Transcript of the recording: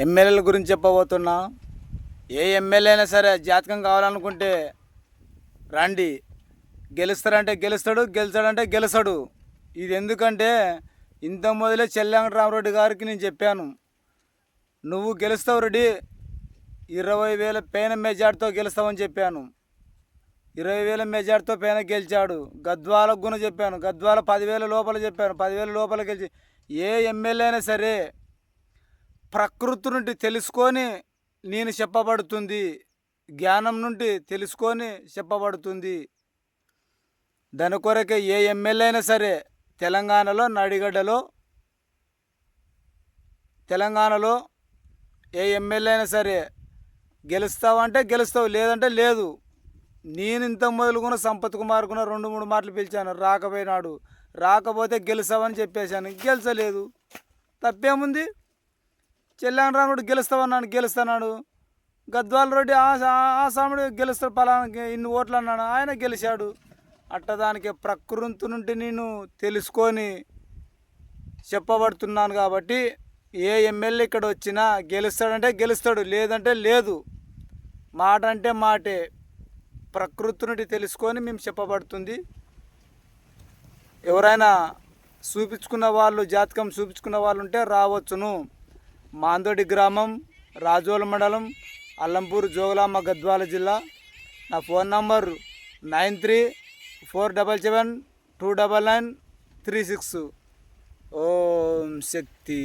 ఎమ్మెల్యేల గురించి చెప్పబోతున్నా. ఏ ఎమ్మెల్యే అయినా సరే జాతకం కావాలనుకుంటే రండి. గెలుస్తారంటే గెలుస్తాడు, గెలిచాడంటే గెలుస్తాడు. ఇది ఎందుకంటే ఇంత మొదలే చెల్లంగరామరెడ్డి గారికి నేను చెప్పాను, నువ్వు గెలుస్తావు రెడ్డి, 20,000 పైన మెజార్టీతో గెలుస్తావని చెప్పాను. 20,000 మెజార్టీతో పైన గెలిచాడు. గద్వాలకు కూడా చెప్పాను, గద్వాల 10,000 లోపల చెప్పాను, 10,000 లోపల గెలిచి. ఏ ఎమ్మెల్యే అయినా సరే ప్రకృతి నుండి తెలుసుకొని నేను చెప్పబడుతుంది, జ్ఞానం నుండి తెలుసుకొని చెప్పబడుతుంది. దాని కొరకే ఏ ఎమ్మెల్యే అయినా సరే తెలంగాణలో తెలంగాణలో ఏ ఎమ్మెల్యే అయినా సరే గెలుస్తావంటే గెలుస్తావు, లేదంటే లేదు. నేను ఇంత మొదలుకున్న సంపత్ కుమార్ కూడా 2-3 మాటలు పిలిచాను, రాకపోయినాడు. రాకపోతే గెలుస్తావని చెప్పేశాను, గెలిచలేదు. తప్పేముంది? చెల్లంగరామరెడ్డి గెలుస్తావన్నాడు, గెలుస్తున్నాడు. గద్వాల రెడ్డి ఆ సాముడు గెలుస్తాడు, పలానా ఇన్ని ఓట్లు అన్నాడు, ఆయన గెలిచాడు. అట్టదానికి ప్రకృతి నుండి నేను తెలుసుకొని చెప్పబడుతున్నాను. కాబట్టి ఏ ఎమ్మెల్యే ఇక్కడ వచ్చినా గెలుస్తాడంటే గెలుస్తాడు, లేదంటే లేదు. మాట అంటే మాటే. ప్రకృతి నుండి తెలుసుకొని మేము చెప్పబడుతుంది. ఎవరైనా చూపించుకున్న వాళ్ళు, జాతకం చూపించుకున్న వాళ్ళు ఉంటే రావచ్చును. మాందోడి గ్రామం, రాజోల మండలం, అల్లంపూర్, జోగులాంబ, గద్వాల జిల్లా. నా ఫోన్ నంబర్ 9347729936. ఓం శక్తి.